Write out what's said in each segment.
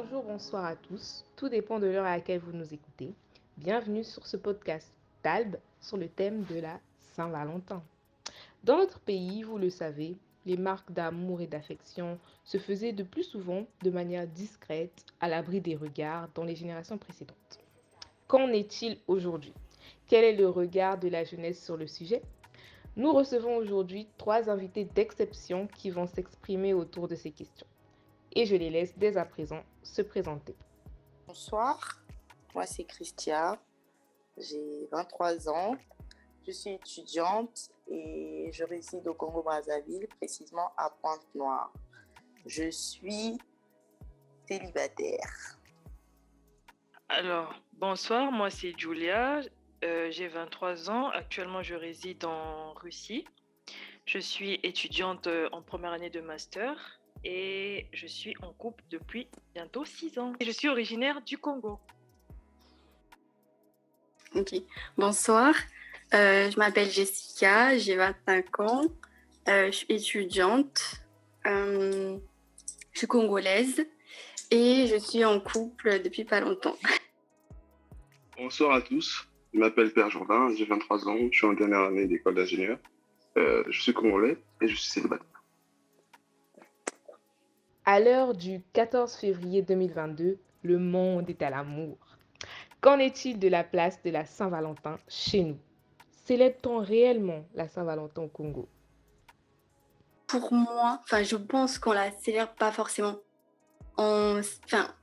Bonjour, bonsoir à tous. Tout dépend de l'heure à laquelle vous nous écoutez. Bienvenue sur ce podcast d'Albe sur le thème de la Saint-Valentin. Dans notre pays, vous le savez, les marques d'amour et d'affection se faisaient de plus souvent de manière discrète, à l'abri des regards dans les générations précédentes. Qu'en est-il aujourd'hui? Quel est le regard de la jeunesse sur le sujet? Nous recevons aujourd'hui trois invités d'exception qui vont s'exprimer autour de ces questions. Et je les laisse dès à présent se présenter. Bonsoir, moi c'est Christia, j'ai 23 ans, je suis étudiante et je réside au Congo-Brazzaville, précisément à Pointe-Noire. Je suis célibataire. Alors, bonsoir, moi c'est Julia, j'ai 23 ans, actuellement je réside en Russie. Je suis étudiante en première année de master et je suis en couple depuis bientôt 6 ans. Et je suis originaire du Congo. Ok, bonsoir, je m'appelle Jessica, j'ai 25 ans, je suis étudiante, je suis congolaise et je suis en couple depuis pas longtemps. Bonsoir à tous, je m'appelle Père Jourdain, j'ai 23 ans, je suis en dernière année d'école d'ingénieur, je suis congolais et je suis célibataire. À l'heure du 14 février 2022, le monde est à l'amour. Qu'en est-il de la place de la Saint-Valentin chez nous? Célèbre-t-on réellement la Saint-Valentin au Congo? Pour moi, je pense qu'on la célèbre pas forcément. On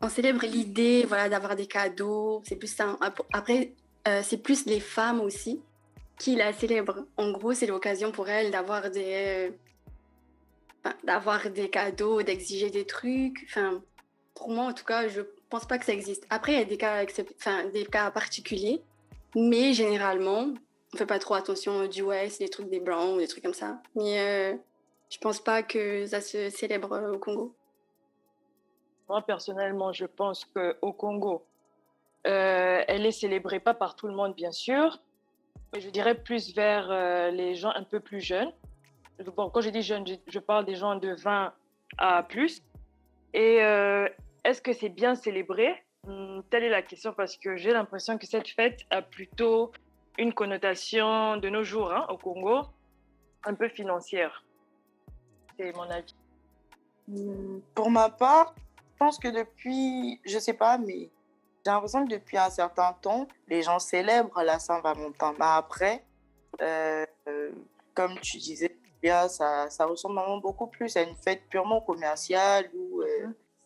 célèbre l'idée, voilà, d'avoir des cadeaux, c'est plus ça. Après, c'est plus les femmes aussi qui la célèbrent. En gros, c'est l'occasion pour elles d'avoir des cadeaux, d'exiger des trucs. Pour moi, en tout cas, je pense pas que ça existe. Après, il y a des cas particuliers, mais généralement, on fait pas trop attention. On dit ouais, c'est des trucs des blancs ou des trucs comme ça. Mais je pense pas que ça se célèbre au Congo. Moi personnellement, je pense qu'au Congo, elle est célébrée pas par tout le monde bien sûr, mais je dirais plus vers les gens un peu plus jeunes. Bon, quand je dis jeunes, je parle des gens de 20 à plus. Et est-ce que c'est bien célébré? Telle est la question parce que j'ai l'impression que cette fête a plutôt une connotation de nos jours au Congo, un peu financière. C'est mon avis. Pour ma part, je pense que depuis, je sais pas, mais j'ai l'impression que depuis un certain temps, les gens célèbrent la Saint-Valentin. Mais après, comme tu disais, Julia, ça ressemble vraiment beaucoup plus à une fête purement commerciale où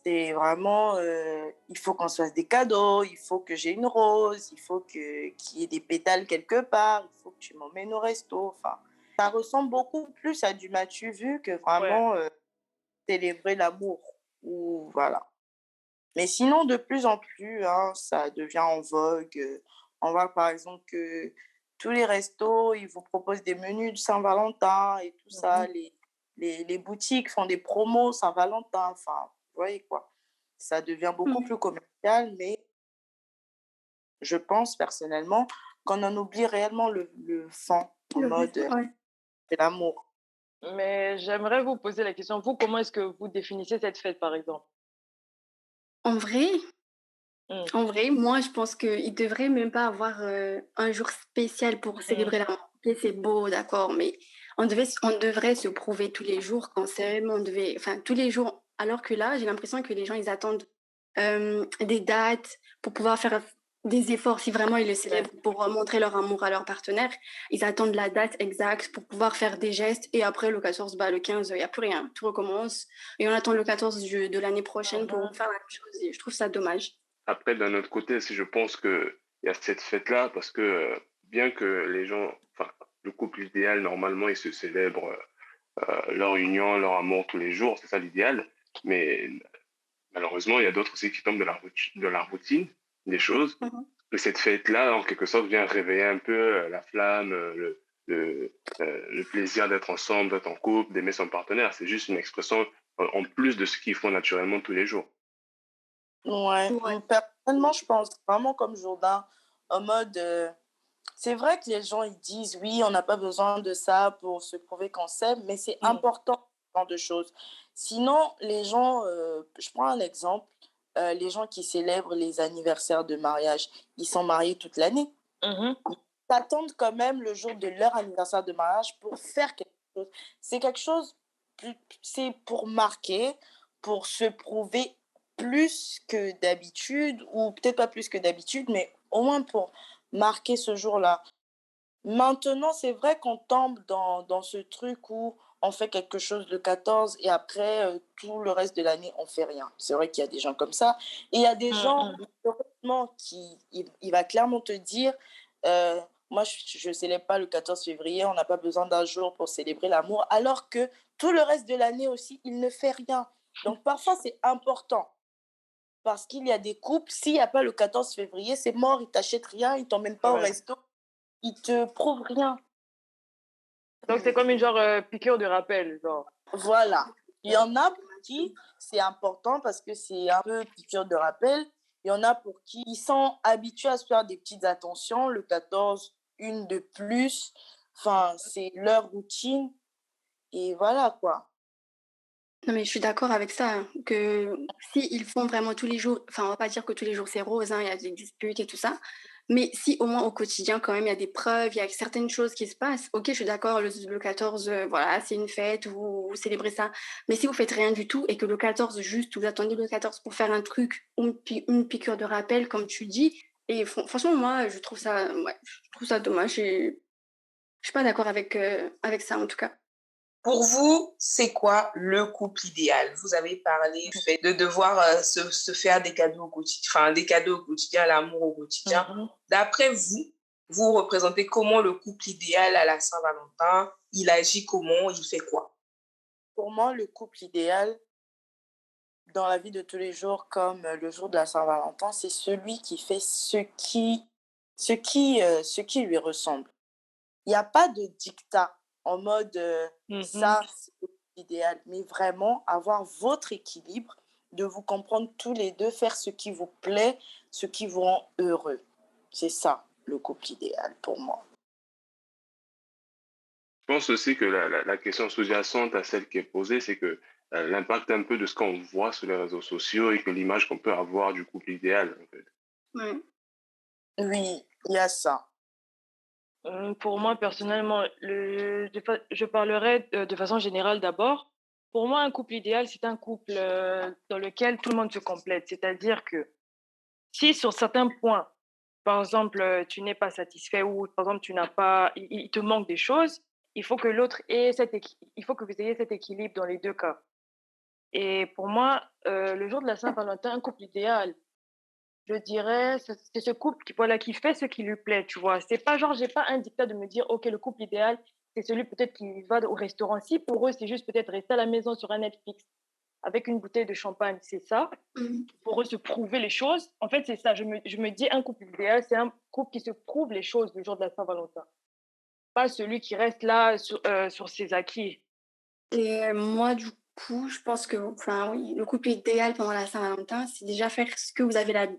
c'est vraiment, il faut qu'on se fasse des cadeaux, il faut que j'ai une rose, il faut qu'il y ait des pétales quelque part, il faut que tu m'emmènes au resto. Enfin, ça ressemble beaucoup plus à du m'as-tu vu que vraiment célébrer l'amour. Ou voilà. Mais sinon, de plus en plus, ça devient en vogue. On voit par exemple que tous les restos, ils vous proposent des menus de Saint-Valentin et tout ça. Les boutiques font des promos Saint-Valentin. Enfin, vous voyez quoi. Ça devient beaucoup plus commercial, mais je pense personnellement qu'on en oublie réellement le fond en mode c'est l'amour. Mais j'aimerais vous poser la question, vous, comment est-ce que vous définissez cette fête, par exemple? En vrai, moi, je pense qu'il devrait même pas avoir un jour spécial pour célébrer l'amour. Ok, c'est beau, d'accord, mais on devrait se prouver tous les jours qu'on s'aime, tous les jours. Alors que là, j'ai l'impression que les gens, ils attendent des dates pour pouvoir faire des efforts si vraiment ils le célèbrent pour montrer leur amour à leur partenaire. Ils attendent la date exacte pour pouvoir faire des gestes et après le 14, le 15, il n'y a plus rien, tout recommence et on attend le 14 de l'année prochaine pour faire la même chose et je trouve ça dommage. Après, d'un autre côté, si je pense qu'il y a cette fête-là, parce que bien que les gens, le couple idéal, normalement, ils se célèbrent leur union, leur amour tous les jours, c'est ça l'idéal, mais malheureusement, il y a d'autres aussi qui tombent de la routine des choses. Et cette fête-là, en quelque sorte, vient réveiller un peu la flamme, le plaisir d'être ensemble, d'être en couple, d'aimer son partenaire. C'est juste une expression en plus de ce qu'ils font naturellement tous les jours. Ouais. Personnellement, je pense vraiment comme Jourdain, en mode, c'est vrai que les gens, ils disent, oui, on n'a pas besoin de ça pour se prouver qu'on s'aime, mais c'est important, ce genre de choses. Sinon, les gens, je prends un exemple, les gens qui célèbrent les anniversaires de mariage, ils sont mariés toute l'année. Mhm. Ils attendent quand même le jour de leur anniversaire de mariage pour faire quelque chose. C'est quelque chose, c'est pour marquer, pour se prouver plus que d'habitude, ou peut-être pas plus que d'habitude, mais au moins pour marquer ce jour-là. Maintenant, c'est vrai qu'on tombe dans ce truc où on fait quelque chose le 14 et après, tout le reste de l'année, on fait rien. C'est vrai qu'il y a des gens comme ça. Et il y a des gens, malheureusement, il va clairement te dire, moi, je ne célèbre pas le 14 février, on n'a pas besoin d'un jour pour célébrer l'amour, alors que tout le reste de l'année aussi, il ne fait rien. Donc, parfois, c'est important. Parce qu'il y a des couples, s'il n'y a pas le 14 février, c'est mort, ils t'achètent rien, ils t'emmènent pas au Ouais. resto, ils te prouvent rien. Donc, c'est comme une genre piqûre de rappel, genre. Voilà. Il y en a pour qui c'est important parce que c'est un peu piqûre de rappel. Il y en a pour qui ils sont habitués à se faire des petites attentions. Le 14, une de plus. Enfin, c'est leur routine. Et voilà, quoi. Non, mais je suis d'accord avec ça, hein, que si ils font vraiment tous les jours, enfin, on va pas dire que tous les jours c'est rose, hein, il y a des disputes et tout ça, mais si au moins au quotidien, quand même, il y a des preuves, il y a certaines choses qui se passent, ok, je suis d'accord, le 14, voilà, c'est une fête, vous célébrez ça, mais si vous faites rien du tout et que le 14, juste, vous attendez le 14 pour faire un truc, ou une piqûre de rappel, comme tu dis, et franchement, moi, je trouve ça, ouais, je trouve ça dommage et je suis pas d'accord avec ça, en tout cas. Pour vous, c'est quoi le couple idéal? Vous avez parlé du fait de devoir se faire des cadeaux au quotidien, enfin des cadeaux au quotidien, l'amour au quotidien. D'après vous, vous représentez comment le couple idéal à la Saint-Valentin? Il agit comment? Il fait quoi? Pour moi, le couple idéal, dans la vie de tous les jours, comme le jour de la Saint-Valentin, c'est celui qui fait ce qui lui ressemble. Il n'y a pas de dictat en mode ça, c'est l'idéal, mais vraiment avoir votre équilibre, de vous comprendre tous les deux, faire ce qui vous plaît, ce qui vous rend heureux. C'est ça, le couple idéal pour moi. Je pense aussi que la question sous-jacente à celle qui est posée, c'est que l'impact un peu de ce qu'on voit sur les réseaux sociaux et que l'image qu'on peut avoir du couple idéal, en fait. Ouais. Oui, il y a ça. Pour moi, personnellement, je parlerai de façon générale d'abord. Pour moi, un couple idéal, c'est un couple dans lequel tout le monde se complète. C'est-à-dire que si sur certains points, par exemple, tu n'es pas satisfait ou par exemple, tu n'as pas, il te manque des choses, il faut que l'autre ait il faut que vous ayez cet équilibre dans les deux cas. Et pour moi, le jour de la Saint-Valentin, un couple idéal, je dirais, c'est ce couple qui, voilà, qui fait ce qui lui plaît, tu vois. C'est pas genre, j'ai pas un dictat de me dire, OK, le couple idéal, c'est celui peut-être qui va au restaurant. Si pour eux, c'est juste peut-être rester à la maison sur un Netflix avec une bouteille de champagne, c'est ça. Mhm. Pour eux, se prouver les choses. En fait, c'est ça. Je me dis, un couple idéal, c'est un couple qui se prouve les choses le jour de la Saint-Valentin. Pas celui qui reste là sur ses acquis. Et moi, du coup, je pense que, enfin, oui, le couple idéal pendant la Saint-Valentin, c'est déjà faire ce que vous avez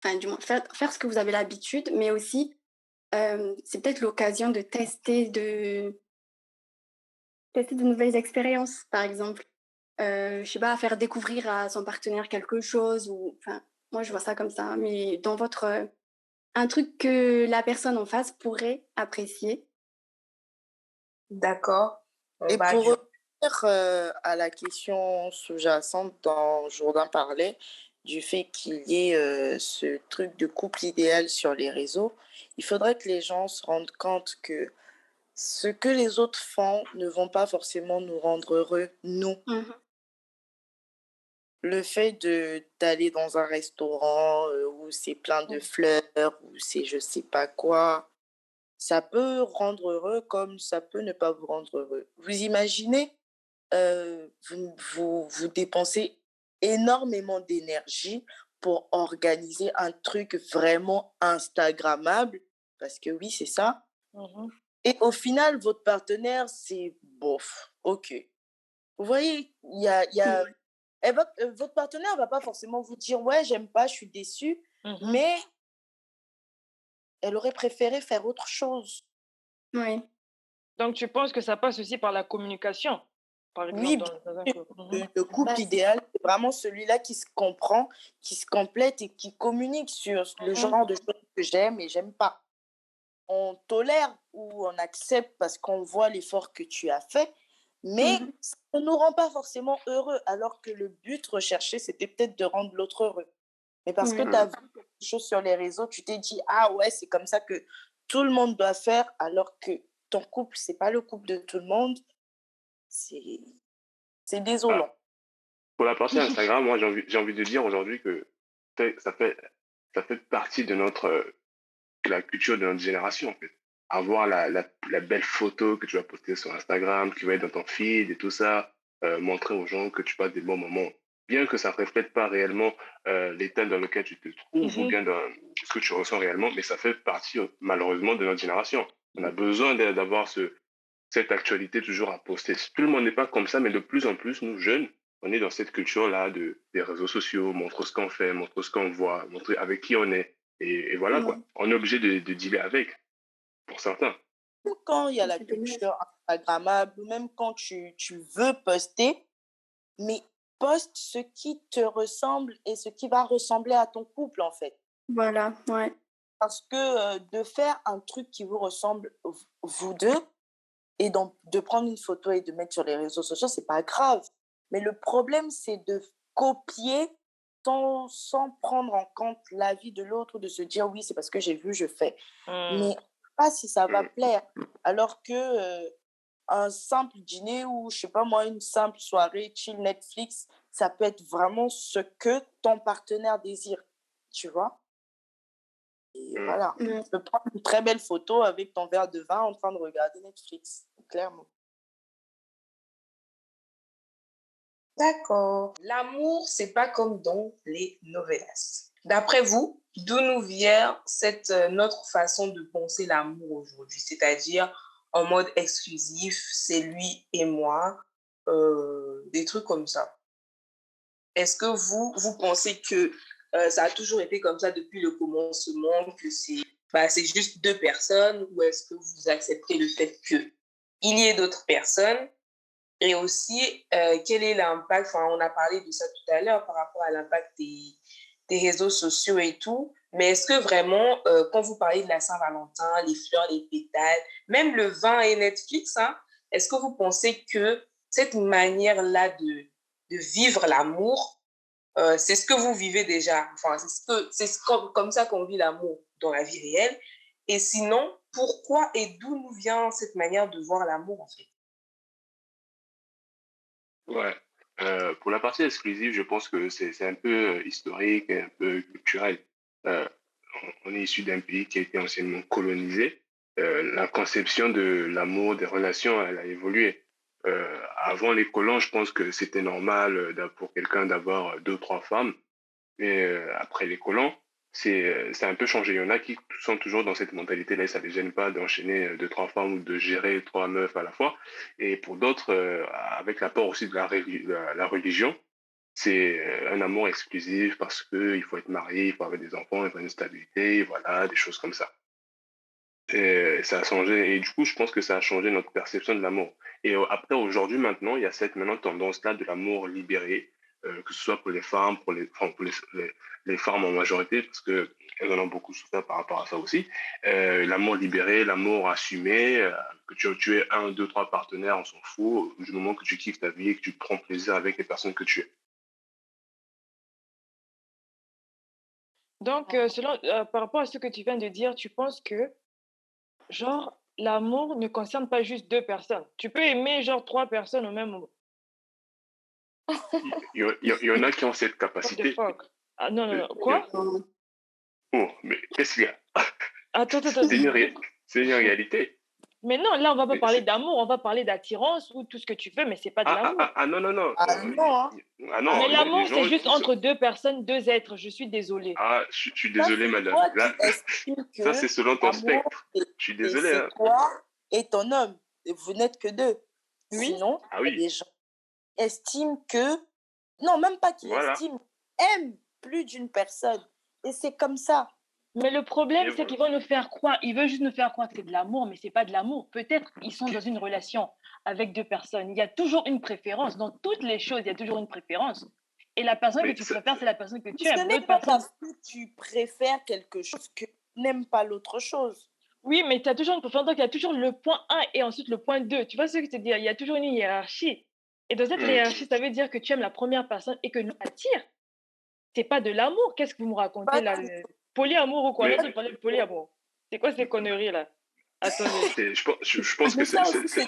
enfin, du moins, faire ce que vous avez l'habitude, mais aussi, c'est peut-être l'occasion de tester de nouvelles expériences, par exemple. Je sais pas, faire découvrir à son partenaire quelque chose ou, enfin, moi, je vois ça comme ça, mais dans un truc que la personne en face pourrait apprécier. D'accord. Et Bah, pour revenir à la question sous-jacente dont Jourdain parlait, du fait qu'il y ait ce truc de couple idéal sur les réseaux, il faudrait que les gens se rendent compte que ce que les autres font ne vont pas forcément nous rendre heureux, nous. Mhm. Le fait d'aller dans un restaurant où c'est plein de fleurs, où c'est je sais pas quoi, ça peut rendre heureux comme ça peut ne pas vous rendre heureux. Vous imaginez, vous dépensez énormément d'énergie pour organiser un truc vraiment instagrammable, parce que oui, c'est ça. Mhm. Et au final, votre partenaire, c'est bof, ok. Vous voyez, votre partenaire va pas forcément vous dire, ouais, j'aime pas, je suis déçue, Mhm. mais elle aurait préféré faire autre chose. Oui. Donc, tu penses que ça passe aussi par la communication? par exemple, Oui, dans un bien couple. sûr. Le couple idéal, c'est vraiment celui-là qui se comprend, qui se complète et qui communique sur le genre de choses que j'aime et j'aime pas. On tolère ou on accepte parce qu'on voit l'effort que tu as fait, mais ça ne nous rend pas forcément heureux, alors que le but recherché, c'était peut-être de rendre l'autre heureux. Mais parce que tu as vu quelque chose sur les réseaux, tu t'es dit, ah ouais, c'est comme ça que tout le monde doit faire, alors que ton couple, c'est pas le couple de tout le monde. C'est désolant. Ah, pour la partie Instagram, moi, j'ai envie de dire aujourd'hui que ça fait, ça fait partie de la culture de notre génération, en fait. Avoir la belle photo que tu vas poster sur Instagram, qui va être dans ton feed et tout ça, montrer aux gens que tu passes des bons moments. Bien que ça ne reflète pas réellement l'état dans lequel tu te trouves ou bien dans ce que tu ressens réellement, mais ça fait partie, malheureusement, de notre génération. On a besoin d'avoir cette actualité toujours à poster. Tout le monde n'est pas comme ça, mais de plus en plus, nous, jeunes, on est dans cette culture-là des réseaux sociaux, montre ce qu'on fait, montre ce qu'on voit, montrer avec qui on est. Et voilà quoi. On est obligé de dealer avec, pour certains. Ou quand il y a la culture Instagrammable, ou même quand tu veux poster, mais poste ce qui te ressemble et ce qui va ressembler à ton couple, en fait. Voilà, ouais. Parce que de faire un truc qui vous ressemble, vous deux, et donc de prendre une photo et de mettre sur les réseaux sociaux, c'est pas grave. Mais le problème, c'est de copier sans prendre en compte l'avis de l'autre, de se dire oui, c'est parce que j'ai vu, je fais. Mais pas si ça va plaire. Alors que un simple dîner ou, je sais pas moi, une simple soirée chill Netflix, ça peut être vraiment ce que ton partenaire désire, tu vois. Et voilà. Tu peux prendre une très belle photo avec ton verre de vin en train de regarder Netflix, clairement. D'accord. L'amour, c'est pas comme dans les novellas. D'après vous, d'où nous vient notre façon de penser l'amour aujourd'hui? C'est-à-dire en mode exclusif, c'est lui et moi, des trucs comme ça. Est-ce que vous pensez que ça a toujours été comme ça depuis le commencement, que c'est juste deux personnes, ou est-ce que vous acceptez le fait qu'il y ait d'autres personnes? Et aussi, quel est l'impact, enfin, on a parlé de ça tout à l'heure par rapport à l'impact des réseaux sociaux et tout, mais est-ce que vraiment, quand vous parlez de la Saint-Valentin, les fleurs, les pétales, même le vin et Netflix, hein, est-ce que vous pensez que cette manière-là de vivre l'amour, c'est ce que vous vivez déjà, enfin, comme ça qu'on vit l'amour dans la vie réelle, et sinon, pourquoi et d'où nous vient cette manière de voir l'amour, en fait? Ouais. Pour la partie exclusive, je pense que c'est un peu historique et un peu culturel. Euh, on est issu d'un pays qui a été anciennement colonisé. La conception de l'amour, des relations, elle a évolué. Avant les colons, je pense que c'était normal pour quelqu'un d'avoir deux, trois femmes. Mais après les colons, c'est un peu changé. Il y en a qui sont toujours dans cette mentalité-là et ça ne les gêne pas d'enchaîner deux, trois femmes ou de gérer trois meufs à la fois. Et pour d'autres, avec l'apport aussi de la religion, c'est un amour exclusif parce qu'il faut être marié, il faut avoir des enfants, il faut une stabilité, voilà, des choses comme ça. Et ça a changé. Et du coup, je pense que ça a changé notre perception de l'amour. Et après, aujourd'hui, maintenant, il y a cette tendance-là de l'amour libéré, que ce soit pour les femmes, pour les femmes en majorité, parce qu'elles en ont beaucoup souffert par rapport à ça aussi. L'amour libéré, l'amour assumé, que tu aies un, deux, trois partenaires, on s'en fout, du moment que tu kiffes ta vie et que tu prends plaisir avec les personnes que tu es. Donc, par rapport à ce que tu viens de dire, tu penses que, genre, l'amour ne concerne pas juste deux personnes. Tu peux aimer, genre, trois personnes au même moment. Il y en a qui ont cette What the capacité. fuck? Ah, non, non, Euh, non. il y a- Quoi? Oh, mais qu'est-ce qu'il y a? Attends, attends, attends. C'est une réalité. Mais non, là, on va pas C'est- parler c'est- d'amour, on va parler d'attirance ou tout ce que tu veux, mais c'est pas de l'amour. non, non, non. Ah non, hein. Ah Mais non, il y a des l'amour, c'est gens juste entre deux personnes, deux êtres. Je suis désolée. Ah, je suis Ça, désolé, c'est madame. toi Là, qui estimes ça, que c'est selon ton l'amour, spectre. Je suis c'est désolé, hein. toi et ton homme. Et vous n'êtes que deux. Oui? Sinon, Ah il y a oui, des gens qui estiment que... Non, même pas qui voilà. estiment, aiment plus d'une personne. Et c'est comme ça. Mais le problème, Et c'est voilà. qu'ils vont nous faire croire, ils veulent juste nous faire croire que c'est de l'amour, mais c'est pas de l'amour. Peut-être ils sont dans une relation avec deux personnes. Il y a toujours une préférence. Dans toutes les choses, il y a toujours une préférence. Et la personne que tu préfères, c'est la personne que tu aimes. Ce n'est pas parce que tu préfères quelque chose que tu n'aimes pas l'autre chose. Oui, mais tu as toujours une préférence. Donc, il y a toujours le point 1 et ensuite le point 2. Tu vois ce que je te dis? Il y a toujours une hiérarchie. Et dans cette hiérarchie, ça veut dire que tu aimes la première personne et que nous attire. C'est pas de l'amour. Qu'est-ce que vous me racontez là? Polyamour ou quoi? Non, c'est pas le polyamour. C'est quoi ces conneries là? Attendez. Je pense que c'est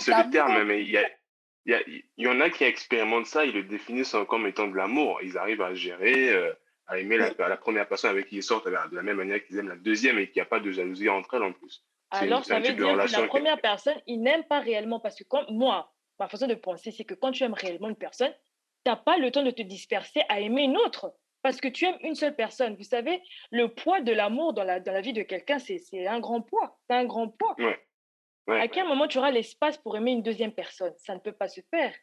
le terme, mais il y en a qui expérimentent ça, ils le définissent comme étant de l'amour. Ils arrivent à gérer, à aimer la première personne avec qui ils sortent de la même manière qu'ils aiment la deuxième et qu'il n'y a pas de jalousie entre elles en plus. Alors, ça veut dire que la première personne, il n'aime pas réellement. Parce que comme moi, ma façon de penser, c'est que quand tu aimes réellement une personne, tu n'as pas le temps de te disperser à aimer une autre. Parce que tu aimes une seule personne. Vous savez, le poids de l'amour dans la vie de quelqu'un, c'est un grand poids. C'est un grand poids. Ouais. À quel moment tu auras l'espace pour aimer une deuxième personne? Ça ne peut pas se faire.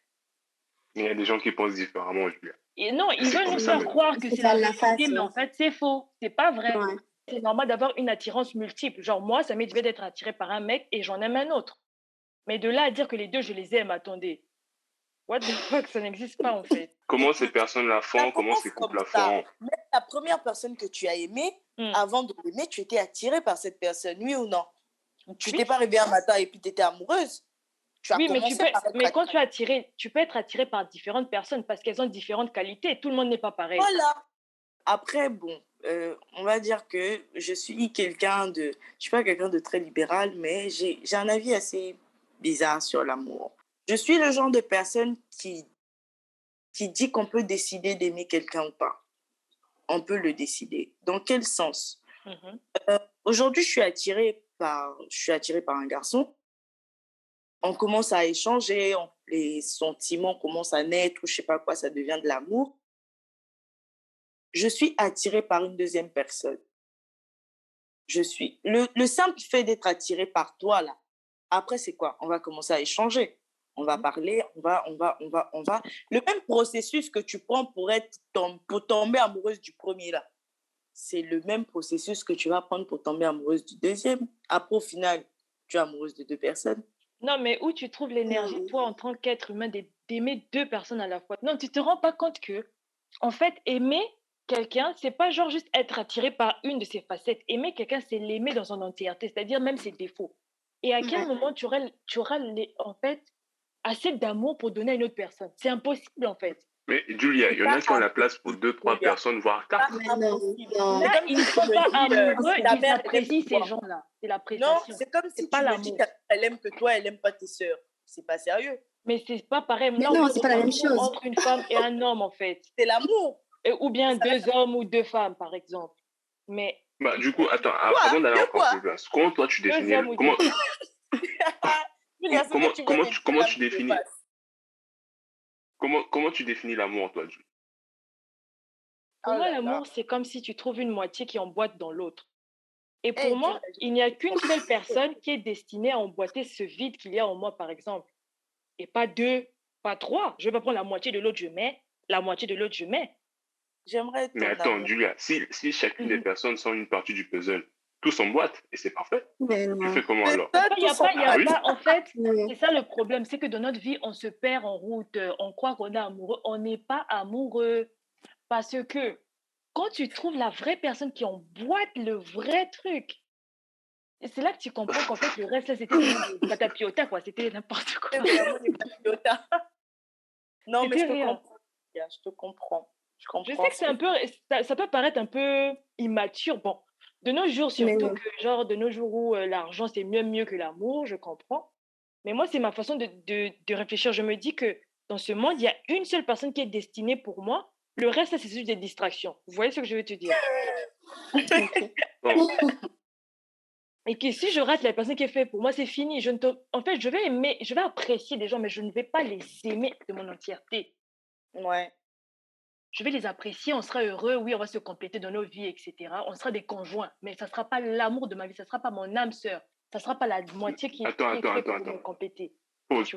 Il y a des gens qui pensent différemment, Julia. Et non, ils veulent nous faire croire que c'est la vérité, mais en fait, c'est faux. C'est pas vrai. Ouais. C'est normal d'avoir une attirance multiple. Genre, moi, ça m'est arrivé d'être attirée par un mec et j'en aime un autre. Mais de là à dire que les deux, je les aime, attendez. What the fuck, ça n'existe pas en fait. Comment ces personnes la font? Comment ces couples la font? Même la première personne que tu as aimée, avant de l'aimer, tu étais attirée par cette personne, oui ou non? Tu t'es pas réveillée un matin et puis tu étais amoureuse. Oui, mais quand tu es attirée, tu peux être attirée par différentes personnes parce qu'elles ont différentes qualités. Tout le monde n'est pas pareil. Voilà. Après, bon, on va dire que je suis pas quelqu'un de très libéral, mais j'ai un avis assez bizarre sur l'amour. Je suis le genre de personne qui dit qu'on peut décider d'aimer quelqu'un ou pas. On peut le décider. Dans quel sens? Aujourd'hui, je suis attirée par un garçon. On commence à échanger, les sentiments commencent à naître, ou je sais pas quoi, ça devient de l'amour. Je suis attirée par une deuxième personne. Le simple fait d'être attirée par toi, là, après, c'est quoi? On va commencer à échanger. On va parler, on va. Le même processus que tu prends pour tomber amoureuse du premier, là, c'est le même processus que tu vas prendre pour tomber amoureuse du deuxième. Après, au final, tu es amoureuse de deux personnes. Non, mais où tu trouves l'énergie, toi, en tant qu'être humain, d'aimer deux personnes à la fois? Non, tu te rends pas compte que, en fait, aimer quelqu'un, c'est pas genre juste être attiré par une de ses facettes. Aimer quelqu'un, c'est l'aimer dans son entièreté, c'est-à-dire même ses défauts. Et à quel moment tu auras en fait, assez d'amour pour donner à une autre personne? C'est impossible, en fait. Mais Julia, il y en a qui ont la place pour 2-3 personnes, voire 4. Là, ils ne sont pas amoureux, ils apprécient ces gens-là. C'est l'appréciation. Non, c'est comme si tu me dis qu'elle aime que toi, elle n'aime pas tes sœurs. C'est pas sérieux. Mais c'est pas pareil. Non, c'est pas la même chose. Entre une femme et un homme, en fait. C'est l'amour. Ou bien deux hommes ou deux femmes, par exemple. Mais... Bah, du coup, attends, avant d'aller encore plus loin, comment toi tu définis... Comment tu définis... Comment tu définis l'amour, toi, Julie? Pour moi, l'amour, c'est comme si tu trouves une moitié qui emboîte dans l'autre. Et pour moi, il n'y a qu'une seule personne qui est destinée à emboîter ce vide qu'il y a en moi, par exemple. Et pas deux, pas trois. Je ne vais pas prendre la moitié de l'autre, je mets. La moitié de l'autre, je mets. J'aimerais... Mais attends, Julia, si chacune des personnes sont une partie du puzzle, tout s'emboîte et c'est parfait. Tu fais comment alors? Il n'y a pas, en fait, c'est ça le problème, c'est que dans notre vie, on se perd en route, on croit qu'on est amoureux, on n'est pas amoureux. Parce que quand tu trouves la vraie personne qui emboîte le vrai truc, et c'est là que tu comprends qu'en fait, le reste, là, c'était des patapiota, quoi, c'était n'importe quoi. C'est vraiment des patapiota. Non, mais je te comprends. Je sais que c'est un peu, ça peut paraître un peu immature. Bon, de nos jours, surtout que, genre, de nos jours où l'argent, c'est mieux que l'amour, je comprends. Mais moi, c'est ma façon de réfléchir. Je me dis que dans ce monde, il y a une seule personne qui est destinée pour moi. Le reste, c'est juste des distractions. Vous voyez ce que je veux te dire? Et que si je rate la personne qui est faite pour moi, c'est fini. En fait, je vais apprécier des gens, mais je ne vais pas les aimer de mon entièreté. Ouais. Je vais les apprécier, on sera heureux, oui, on va se compléter dans nos vies, etc. On sera des conjoints, mais ça ne sera pas l'amour de ma vie, ça ne sera pas mon âme sœur, ça ne sera pas la moitié qui est faite pour me compléter. Pause.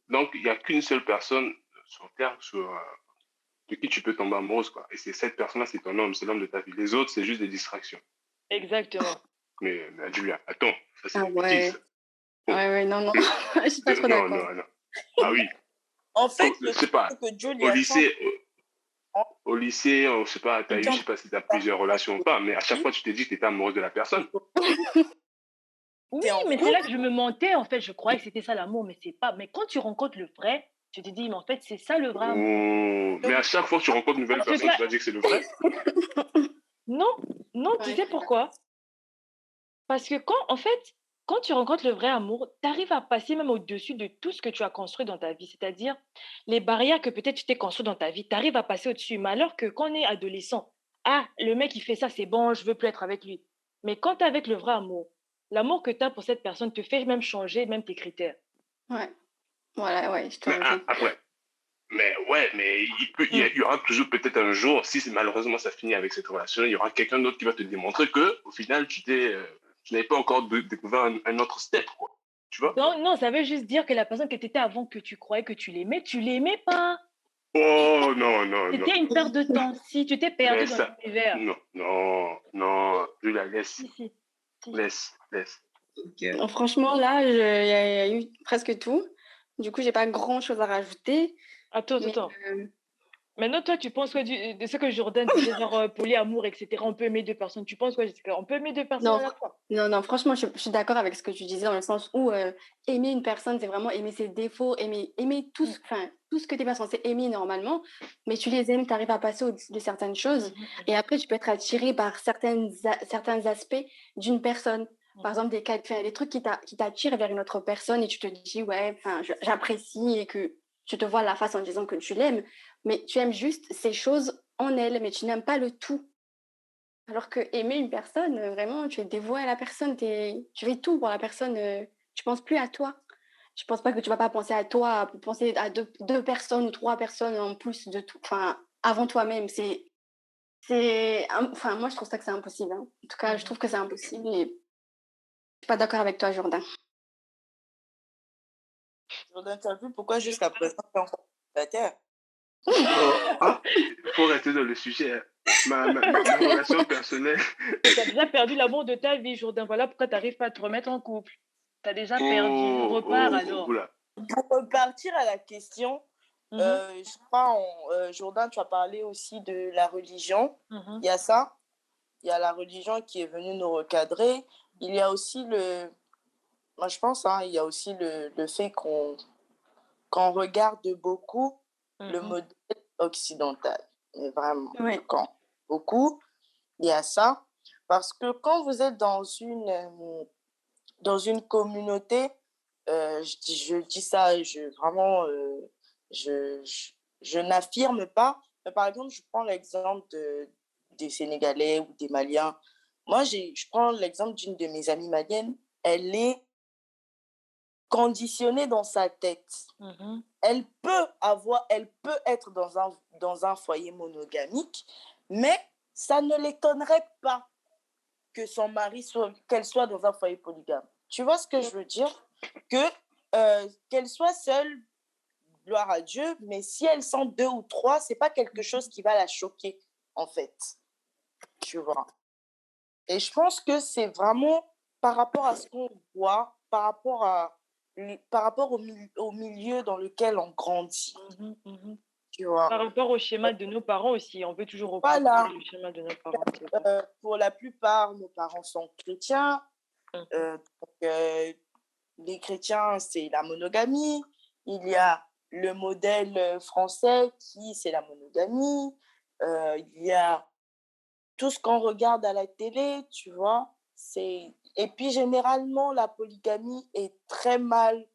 Donc, il n'y a qu'une seule personne sur Terre de qui tu peux tomber amoureuse, quoi. Et c'est cette personne-là, c'est ton homme, c'est l'homme de ta vie. Les autres, c'est juste des distractions. Exactement. Mais Julia, attends, ça c'est ouais. Ouais, non, non. Je suis pas trop Non, d'accord. non, non. Ah oui. En fait, Je sais pas. que Dieu lui Au a lycée, en- au lycée, je sais pas, je sais pas si tu as plusieurs relations ou pas, mais à chaque dit, fois, tu t'es dit que tu étais amoureuse de la personne. Oui, t'es en mais c'est couple, là que je me mentais, en fait. Je croyais que c'était ça l'amour, mais c'est pas. Mais quand tu rencontres le vrai, tu te dis, mais en fait, c'est ça le vrai amour. Mais à chaque fois que tu rencontres une nouvelle Parce que personne, tu vas dire que c'est le vrai. non, non, tu Ouais, sais pourquoi? Parce que quand tu rencontres le vrai amour, tu arrives à passer même au-dessus de tout ce que tu as construit dans ta vie. C'est-à-dire, les barrières que peut-être tu t'es construit dans ta vie, tu arrives à passer au-dessus. Mais alors que quand on est adolescent, ah, le mec, il fait ça, c'est bon, je veux plus être avec lui. Mais quand tu es avec le vrai amour, l'amour que tu as pour cette personne te fait même changer même tes critères. ouais. Voilà, ouais, je te Mais rejoins. après, mais ouais, mais il y aura toujours peut-être un jour, si malheureusement ça finit avec cette relation, il y aura quelqu'un d'autre qui va te démontrer que, au final, tu n'avais pas encore découvert un autre step, quoi. Tu vois? Non, non, ça veut juste dire que la personne que tu étais avant, que tu croyais que tu l'aimais pas. Oh non, non, non, C'était une non. perte de temps. Si tu t'es perdu Laisse dans ça. l'univers. Non, non, non. Je la laisse. Si, si, si. Laisse. Franchement, là, il y a eu presque tout. Du coup, j'ai pas grand-chose à rajouter. Attends, Mais attends. Maintenant, toi, tu penses quoi de ce que Jordan disait, genre polyamour, etc. On peut aimer deux personnes. Tu penses quoi, Jessica? On peut aimer deux personnes non, à la fois? non, franchement, je suis d'accord avec ce que tu disais dans le sens où aimer une personne, c'est vraiment aimer ses défauts, aimer tout, Mm. tout ce que tu n'es pas censé aimer normalement, mais tu les aimes, tu arrives à passer au-dessus de certaines choses. Mhm, Et après, tu peux être attiré par certains aspects d'une personne. Par exemple, des trucs qui t'attirent vers une autre personne et tu te dis, ouais, j'apprécie et que tu te vois à la face en disant que tu l'aimes, mais tu aimes juste ces choses en elle, mais tu n'aimes pas le tout. Alors que aimer une personne, vraiment, tu es dévoué à la personne, tu fais tout pour la personne, tu penses plus à toi. Je pense pas que tu vas pas penser à toi, penser à deux personnes ou trois personnes en plus de tout, enfin, avant toi-même. Enfin, moi, je trouve ça que c'est impossible, hein. En tout cas, je mhm. trouve que c'est impossible et je suis pas d'accord avec toi, Jourdain. Jordan, tu as vu pourquoi jusqu'à présent, tu es encore célibataire? Il faut rester dans le sujet, hein. Ma relation personnelle. Tu as déjà perdu l'amour de ta vie, Jordan. Voilà pourquoi tu n'arrives pas à te remettre en couple. Tu as déjà perdu. Repars alors. Oula. Pour repartir à la question, Mhm, je crois, Jordan, tu as parlé aussi de la religion. mhm, Il y a ça. Il y a la religion qui est venue nous recadrer. Il y a aussi moi je pense, hein, il y a aussi le fait qu'on regarde beaucoup le mhm. modèle occidental. Mais vraiment, Ouais. quand beaucoup, il y a ça. Parce que quand vous êtes dans une communauté, je dis ça, vraiment, je n'affirme pas. Mais par exemple, je prends l'exemple des Sénégalais ou des Maliens. Moi, je prends l'exemple d'une de mes amies maliennes. Elle est conditionnée dans sa tête. Mhm. Elle peut être dans un foyer monogamique, mais ça ne l'étonnerait pas qu'elle soit dans un foyer polygame. Tu vois ce que je veux dire? Qu'elle soit seule, gloire à Dieu, mais si elle sent deux ou trois, c'est pas quelque chose qui va la choquer, en fait. Tu vois? Et je pense que c'est vraiment par rapport à ce qu'on voit, par rapport au milieu dans lequel on grandit. Mhm, mhm. Tu vois? Par rapport au schéma de nos parents aussi, on veut toujours Voilà. reproduire le schéma de nos parents. C'est vrai. Pour la plupart, nos parents sont chrétiens. Mhm, Les chrétiens, c'est la monogamie. Il y a le modèle français c'est la monogamie. Il y a tout ce qu'on regarde à la télé, tu vois. Et puis, généralement, la polygamie est très mal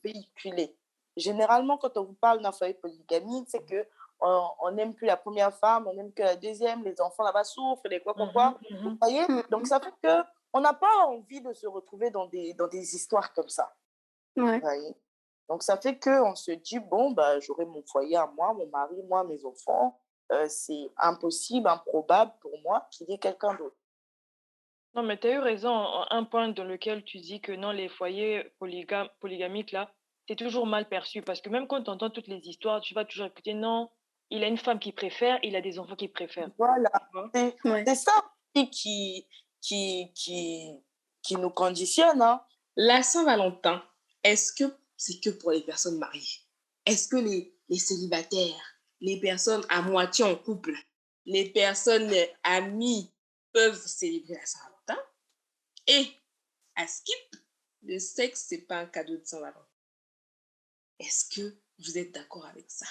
véhiculée. Généralement, quand on vous parle d'un foyer polygamique, c'est que on n'aime plus la première femme, on n'aime que la deuxième, les enfants là-bas souffrent, les quoi. mhm, Vous mhm. voyez? Donc, ça fait que on n'a pas envie de se retrouver dans des histoires comme ça. Ouais. Vous voyez? Donc, ça fait qu'on se dit, bon, bah, j'aurai mon foyer à moi, mon mari, moi, mes enfants. C'est impossible, improbable pour moi qu'il y ait quelqu'un d'autre. Non, mais tu as eu raison. Un point dans lequel tu dis que non, les foyers polygamiques, là, c'est toujours mal perçu. Parce que même quand tu entends toutes les histoires, tu vas toujours écouter non, il a une femme qui préfère, il a des enfants qui préfèrent. Voilà. Tu vois? C'est ça aussi qui nous conditionne, hein. La Saint-Valentin, est-ce que c'est que pour les personnes mariées? Est-ce que les célibataires, les personnes à moitié en couple, les personnes amies peuvent célébrer la Saint-Valentin? Et à Skip, le sexe, c'est pas un cadeau de Saint-Valentin. Est-ce que vous êtes d'accord avec ça?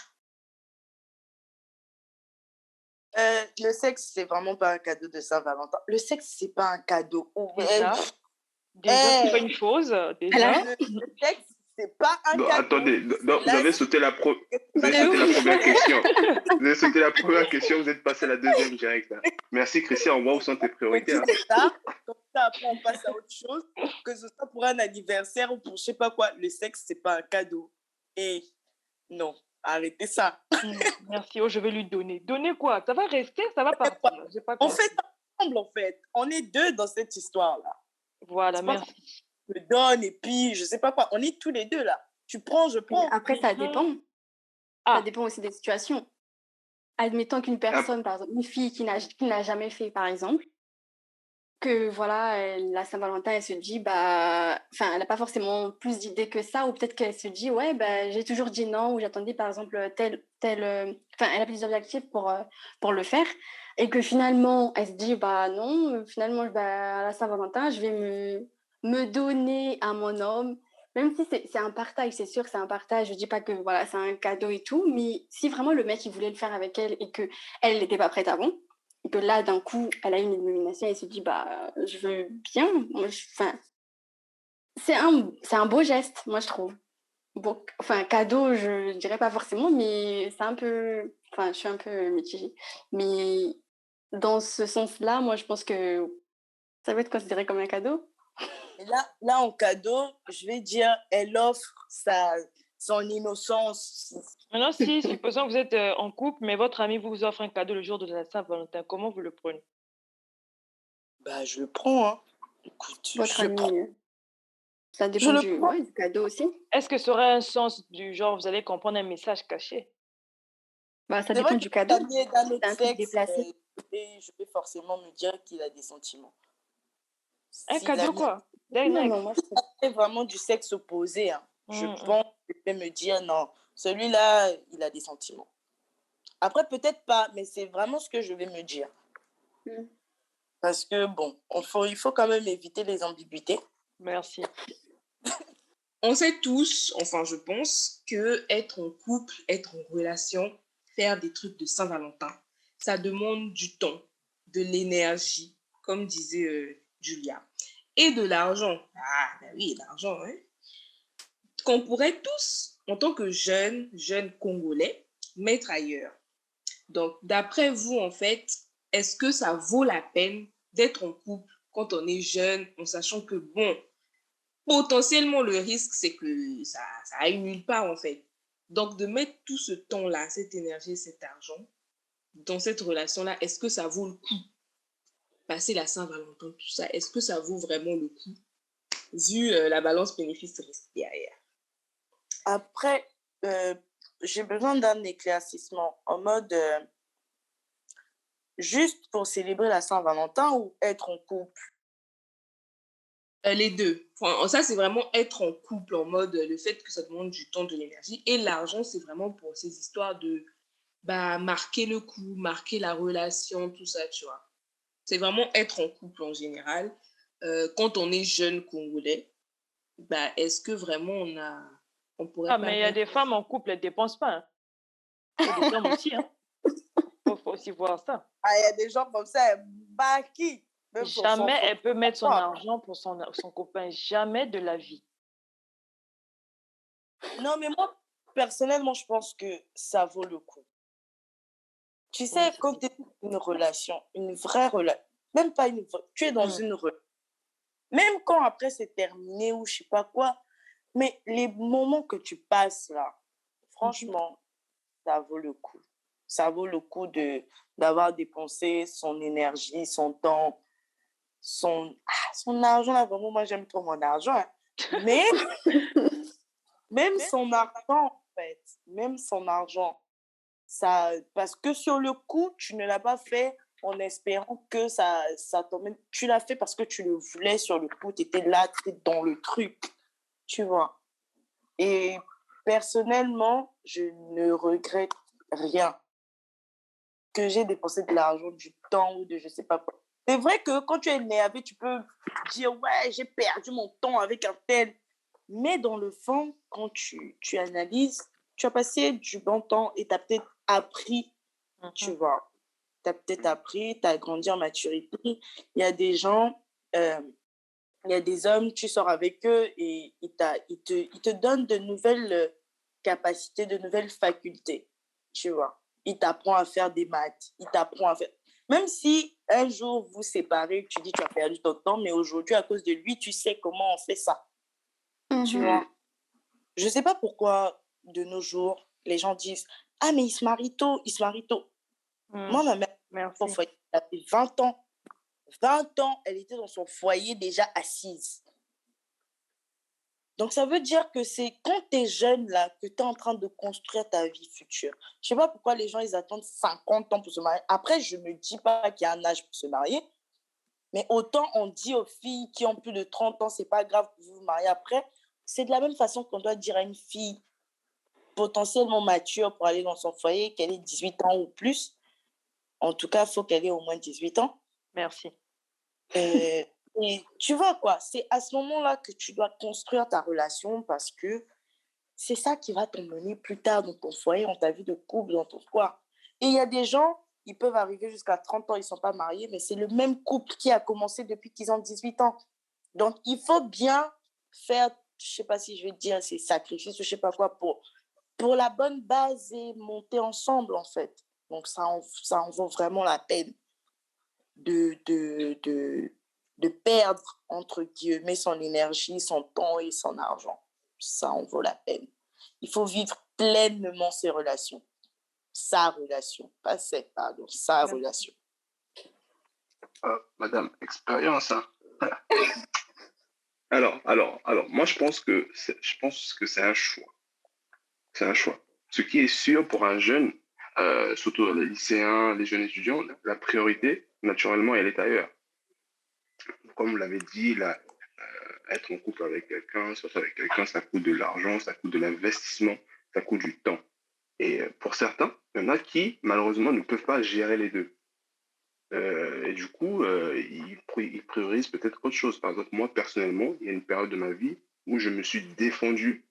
Le sexe, c'est vraiment pas un cadeau de Saint-Valentin. Le sexe, c'est pas un cadeau. Déjà, c'est pas une chose. Déjà. Le sexe, c'est pas un Non, cadeau. attendez, non, vous Là, avez sauté la première question. Vous avez sauté la première question, vous êtes passé à la deuxième direct. Là. Merci Christian, on voit où sont tes priorités. Hein. Comme ça, après on passe à autre chose, que ce soit pour un anniversaire ou pour je sais pas quoi. Le sexe, c'est pas un cadeau. Et non, arrêtez ça. Merci, je vais lui donner. Donner quoi? Ça va rester, ça va partir. On fait ensemble en fait. On est deux dans cette histoire-là. Voilà, merci. Je donne et puis je sais pas quoi. On est tous les deux là. Tu prends, je prends. Après, ça dépend. Ça dépend aussi des situations. Admettons qu'une personne, par exemple, une fille qui n'a jamais fait, par exemple, que voilà, la Saint-Valentin, elle se dit, bah, enfin, elle n'a pas forcément plus d'idées que ça, ou peut-être qu'elle se dit, ouais, bah, j'ai toujours dit non, ou j'attendais, par exemple, enfin, elle a plusieurs objectifs pour le faire, et que finalement, elle se dit, bah, non, finalement, bah, à la Saint-Valentin, je vais me donner à mon homme, même si c'est un partage, c'est sûr que c'est un partage, je dis pas que voilà, c'est un cadeau et tout, mais si vraiment le mec, il voulait le faire avec elle et qu'elle n'était pas prête avant, et que là, d'un coup, elle a une illumination et elle se dit, bah, je veux bien. C'est un beau geste, moi, je trouve. Bon, enfin, cadeau, je dirais pas forcément, mais c'est un peu... Enfin, je suis un peu mitigée. Mais dans ce sens-là, moi, je pense que ça va être considéré comme un cadeau. Et là, en cadeau, je vais dire, elle offre son innocence. Maintenant, si supposons que vous êtes en couple, mais votre ami vous offre un cadeau le jour de la Saint-Valentin, comment vous le prenez? Bah, je le prends, hein. Écoute, votre ami, ça dépend du cadeau aussi. Est-ce que ça aurait un sens du genre, vous allez comprendre un message caché? Bah, ça dépend du cadeau. D'un autre sexe, je vais forcément me dire qu'il a des sentiments. Un cadeau quoi? Non, moi, c'est vraiment du sexe opposé. Hein. Je pense que je vais me dire, non, celui-là, il a des sentiments. Après, peut-être pas, mais c'est vraiment ce que je vais me dire. Parce que, bon, il faut quand même éviter les ambiguïtés. Merci. On sait tous, enfin je pense, que être en couple, être en relation, faire des trucs de Saint-Valentin, ça demande du temps, de l'énergie, comme disait Julia, et de l'argent. Ah, ben oui, l'argent, hein. Qu'on pourrait tous, en tant que jeunes Congolais, mettre ailleurs. Donc, d'après vous, en fait, est-ce que ça vaut la peine d'être en couple quand on est jeune, en sachant que, bon, potentiellement, le risque, c'est que ça aille nulle part, en fait. Donc, de mettre tout ce temps-là, cette énergie, cet argent, dans cette relation-là, est-ce que ça vaut le coup? Passer la Saint-Valentin, tout ça, est-ce que ça vaut vraiment le coup, vu la balance bénéfice-risque derrière? Après, j'ai besoin d'un éclaircissement en mode juste pour célébrer la Saint-Valentin ou être en couple? Les deux. Enfin, ça, c'est vraiment être en couple, en mode le fait que ça demande du temps, de l'énergie. Et l'argent, c'est vraiment pour ces histoires de marquer le coup, marquer la relation, tout ça, tu vois. C'est vraiment être en couple en général. Quand on est jeune Congolais, est-ce que vraiment on pourrait pas... mais il y a des femmes en couple, elles ne dépensent pas. Hein. Il y a des hommes aussi, hein. Faut aussi voir ça. Ah, il y a des gens comme ça, qui? Jamais elle peut mettre son argent pour son copain. Jamais de la vie. Non, mais moi, personnellement, je pense que ça vaut le coup. Tu sais, quand tu es dans une relation, une vraie relation, même pas une vraie, tu es dans une relation. Même quand après c'est terminé ou je sais pas quoi, mais les moments que tu passes là, franchement, ça vaut le coup. Ça vaut le coup d'avoir dépensé son énergie, son temps, son argent. Là, vraiment, moi, j'aime trop mon argent. Hein. Mais même son argent, en fait, même son argent, ça, parce que sur le coup, tu ne l'as pas fait en espérant que ça t'emmène. Tu l'as fait parce que tu le voulais sur le coup, tu étais là, tu étais dans le truc, tu vois. Et personnellement, je ne regrette rien. Que j'ai dépensé de l'argent, du temps ou de je sais pas quoi. C'est vrai que quand tu es énervé, tu peux dire ouais, j'ai perdu mon temps avec un tel. Mais dans le fond, quand tu analyses, tu as passé du bon temps et tu as peut-être appris, tu vois. Tu as peut-être appris, tu as grandi en maturité. Il y a des gens, il y a des hommes, tu sors avec eux et ils te donnent de nouvelles capacités, de nouvelles facultés, tu vois. Ils t'apprennent à faire des maths, ils t'apprennent à faire... Même si un jour vous séparez, tu dis tu as perdu ton temps, mais aujourd'hui, à cause de lui, tu sais comment on fait ça, tu vois. Je ne sais pas pourquoi, de nos jours, les gens disent « Ah, mais il se marie tôt, il se marie tôt. » Moi, ma mère, son foyer, elle avait 20 ans. 20 ans, elle était dans son foyer déjà assise. Donc, ça veut dire que c'est quand tu es jeune, là, que tu es en train de construire ta vie future. Je ne sais pas pourquoi les gens, ils attendent 50 ans pour se marier. Après, je ne me dis pas qu'il y a un âge pour se marier, mais autant on dit aux filles qui ont plus de 30 ans, ce n'est pas grave que vous vous mariez après. C'est de la même façon qu'on doit dire à une fille potentiellement mature pour aller dans son foyer, qu'elle ait 18 ans ou plus. En tout cas, il faut qu'elle ait au moins 18 ans. Merci. Et tu vois quoi, c'est à ce moment-là que tu dois construire ta relation parce que c'est ça qui va t'emmener plus tard dans ton foyer, dans ta vie de couple, dans ton quoi. Et il y a des gens, ils peuvent arriver jusqu'à 30 ans, ils ne sont pas mariés, mais c'est le même couple qui a commencé depuis qu'ils ont 18 ans. Donc, il faut bien faire, je ne sais pas si je vais dire, ces sacrifices ou je ne sais pas quoi pour la bonne base et monter ensemble, en fait. Donc, ça en vaut vraiment la peine de perdre, entre guillemets, son énergie, son temps et son argent. Ça en vaut la peine. Il faut vivre pleinement ses relations. Sa relation, pas cette, pardon, sa relation. Madame, expérience, hein. Alors, moi, je pense que c'est un choix. C'est un choix. Ce qui est sûr pour un jeune, surtout les lycéens, les jeunes étudiants, la priorité, naturellement, elle est ailleurs. Comme vous l'avez dit, être en couple avec quelqu'un, sortir avec quelqu'un, ça coûte de l'argent, ça coûte de l'investissement, ça coûte du temps. Et pour certains, il y en a qui, malheureusement, ne peuvent pas gérer les deux. Et du coup, ils priorisent peut-être autre chose. Par exemple, moi, personnellement, il y a une période de ma vie où je me suis défendu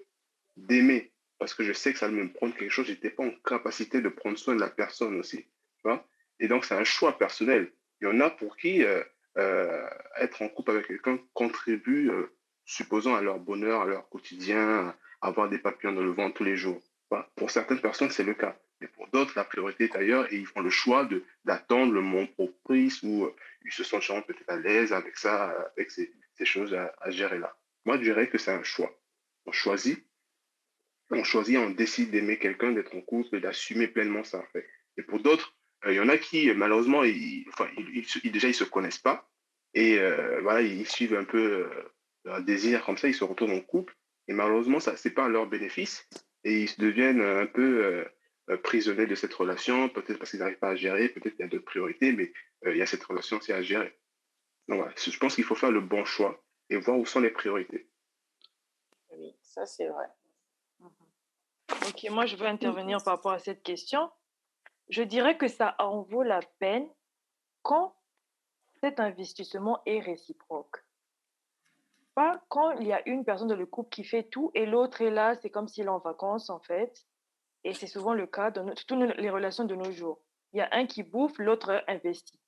d'aimer parce que je sais que ça allait me prendre quelque chose. Je n'étais pas en capacité de prendre soin de la personne aussi. Tu vois. Et donc, c'est un choix personnel. Il y en a pour qui être en couple avec quelqu'un contribue, supposons, à leur bonheur, à leur quotidien, à avoir des papillons dans le ventre tous les jours. Voilà. Pour certaines personnes, c'est le cas. Mais pour d'autres, la priorité est ailleurs et ils font le choix d'attendre le moment propice où ils se sentent peut-être à l'aise avec ça, avec ces choses à gérer là. Moi, je dirais que c'est un choix. On choisit, on décide d'aimer quelqu'un, d'être en couple et d'assumer pleinement ça. En fait. Et pour d'autres, il y en a qui, malheureusement, déjà, ils ne se connaissent pas. Et voilà, ils suivent un peu leur désir comme ça, ils se retrouvent en couple. Et malheureusement, ça, ce n'est pas à leur bénéfice. Et ils se deviennent un peu prisonniers de cette relation, peut-être parce qu'ils n'arrivent pas à gérer, peut-être qu'il y a d'autres priorités, mais il y a cette relation aussi à gérer. Donc voilà, je pense qu'il faut faire le bon choix et voir où sont les priorités. Oui, ça c'est vrai. Ok, moi je veux intervenir par rapport à cette question. Je dirais que ça en vaut la peine quand cet investissement est réciproque. Pas quand il y a une personne dans le couple qui fait tout et l'autre est là, c'est comme s'il est en vacances en fait. Et c'est souvent le cas dans toutes les relations de nos jours. Il y a un qui bouffe, l'autre investit.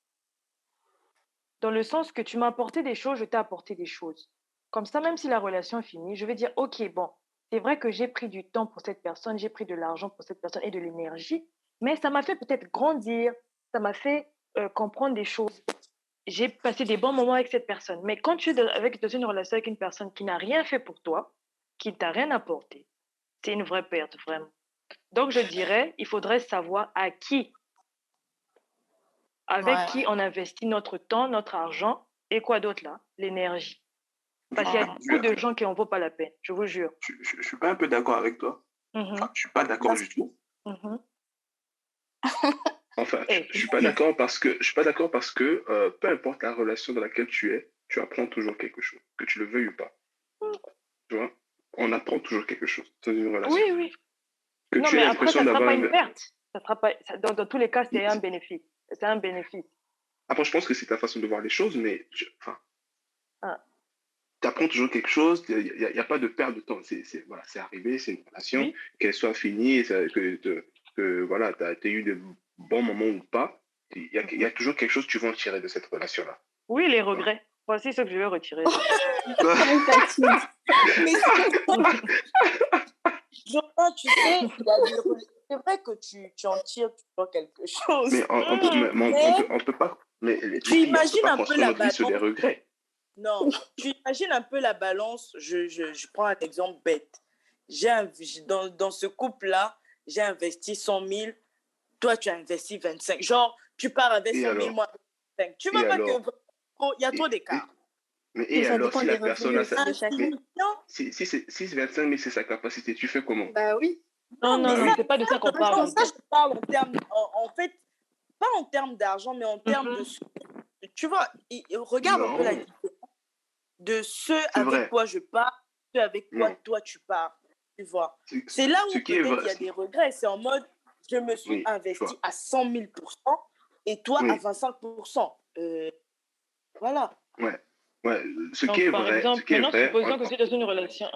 Dans le sens que tu m'as apporté des choses, je t'ai apporté des choses. Comme ça, même si la relation est finie, je vais dire, ok, bon, c'est vrai que j'ai pris du temps pour cette personne, j'ai pris de l'argent pour cette personne et de l'énergie, mais ça m'a fait peut-être grandir, ça m'a fait comprendre des choses. J'ai passé des bons moments avec cette personne. Mais quand tu es dans une relation avec une personne qui n'a rien fait pour toi, qui ne t'a rien apporté, c'est une vraie perte, vraiment. Donc, je dirais, il faudrait savoir avec qui on investit notre temps, notre argent et quoi d'autre là? L'énergie. Parce qu'il y a beaucoup de gens qui n'en vaut pas la peine, je vous jure. Je suis pas un peu d'accord avec toi. Enfin, je suis pas d'accord du tout. Enfin, je suis pas d'accord parce que peu importe la relation dans laquelle tu es, tu apprends toujours quelque chose, que tu le veuilles ou pas. Tu vois? On apprend toujours quelque chose dans une relation. Oui, oui. Que Non, tu mais aies après, l'impression ça ne sera d'avoir pas une perte. Ça sera pas, dans tous les cas, c'est un bénéfice. C'est un bénéfice. Après, je pense que c'est ta façon de voir les choses, mais enfin, Ah, tu apprends toujours quelque chose. Il y a pas de perte de temps. Voilà, c'est arrivé, c'est une relation, oui. qu'elle soit finie, que voilà, tu as eu de bons moments ou pas. Il y a toujours quelque chose que tu vas en tirer de cette relation-là. Oui, les regrets. Voici ce que je vais retirer. Mais Jordan, tu sais, c'est vrai que tu en tires toujours quelque chose. Mais on peut pas. Mais les Tu filles, on peut imagines pas un peu construire la notre vie sur des balance. regrets. Non, tu imagines un peu la balance. Je prends un exemple bête. Dans ce couple-là, j'ai investi 100 000. Toi, tu as investi 25. Genre, tu pars avec Et 100 000, alors? moi, 25. Tu Et vois pas que alors? il y a Et, trop et- d'écart. mais Mais et ça alors, dépend si des la personne revenus a aussi de chacun. mais Non, si 25 000, c'est sa capacité, tu fais comment? Bah oui. Non, non, Bah non, oui. c'est pas de ça qu'on parle. ça, je parle en termes, en fait, pas en termes d'argent, mais en termes de, tu vois, regarde un peu la Non, différence de ceux c'est avec vrai. quoi je pars, ceux avec quoi Non. toi tu pars, tu vois. Ce, C'est là ce où qui est peut-être vrai. il y a des regrets. C'est en mode, je me suis Oui, je investi vois. à 100 000 et toi à Oui, 25 %. Voilà. ouais. Ouais. Donc, par Ce exemple, qui est maintenant, vrai, supposons que tu es dans une relation.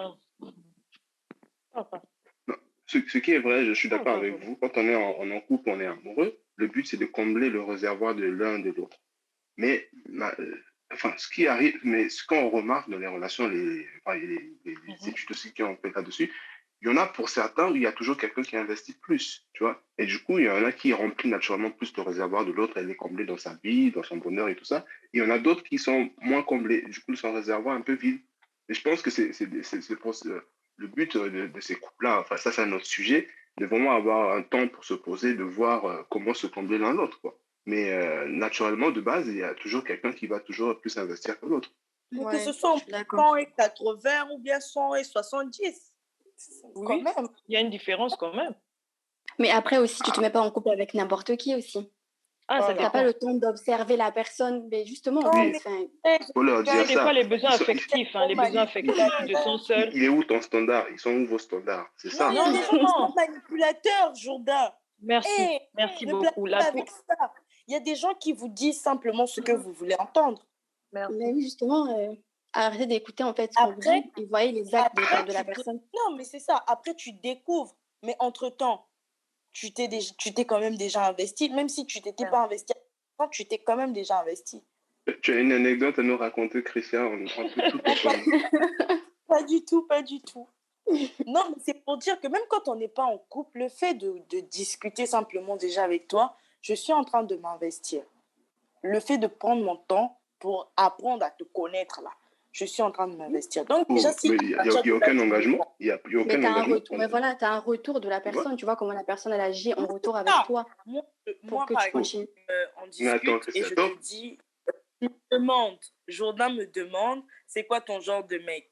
Enfin, non, ce qui est vrai, je suis d'accord enfin, avec vous. Quand on est en couple, on est amoureux, le but, c'est de combler le réservoir de l'un de l'autre. Mais, enfin, ce qui arrive, mais ce qu'on remarque dans les relations, les études aussi qui ont fait là-dessus, il y en a pour certains où il y a toujours quelqu'un qui investit plus, tu vois. Et du coup, il y en a qui remplit naturellement plus le réservoir de l'autre, elle est comblée dans sa vie, dans son bonheur et tout ça. Et il y en a d'autres qui sont moins comblés, du coup, son réservoir un peu vide. Et je pense que le but de ces couples-là, enfin, ça, c'est un autre sujet, de vraiment avoir un temps pour se poser, de voir comment se combler l'un l'autre, quoi. Mais naturellement, de base, il y a toujours quelqu'un qui va toujours plus investir que l'autre. Mais que Ouais, ce soit je suis d'accord. 100 et 80 ou bien 100 et 70. Quand oui, même. il y a une différence quand même. Mais après aussi, tu te Ah, mets pas en couple avec n'importe qui aussi. Ah, ça Voilà. T'as pas dépend. le temps d'observer la personne. Mais justement, en Non, fait, oui, mais faut leur Tu sais, dire des fois, ça. les besoins Ils sont, affectifs, les besoins affectifs de son seul. il est où ton standard? Ils sont où vos standards? C'est non, il y ça. a Non, des gens qui sont justement. manipulateurs, Jourdain. Merci. Hé, Merci ne blague beaucoup. pas Là, tout. avec ça. Il y a des gens qui vous disent simplement ce que vous voulez entendre. Merci. mais oui, justement, arrêtez d'écouter en fait ce qu'on vous Après, dit et voyez les actes après de la personne. non, mais c'est ça. Après, tu découvres. Mais entre-temps, tu t'es quand même déjà investi. Même si tu t'étais pas investi, tu t'es quand même déjà investi. Tu as une anecdote à nous raconter, Christian? On peut tout entendre. Pas du tout, pas du tout. Non, mais c'est pour dire que même quand on n'est pas en couple, le fait de discuter simplement déjà avec toi, je suis en train de m'investir. Le fait de prendre mon temps pour apprendre à te connaître, là, je suis en train de m'investir. Donc, déjà, Oh, si mais à il n'y a, partir y a de là, aucun tu engagement. comprends. Il y a Mais aucun tu as un engagement. retour. Mais voilà, tu as un retour de la Tu vois? personne. Tu vois comment la personne elle agit en retour avec Ah, toi moi, pour que par tu exemple, continues. on Mais attends, discute et Christian, je attends. te dis, tu me demandes, Jourdain me demande, c'est quoi ton genre de mec?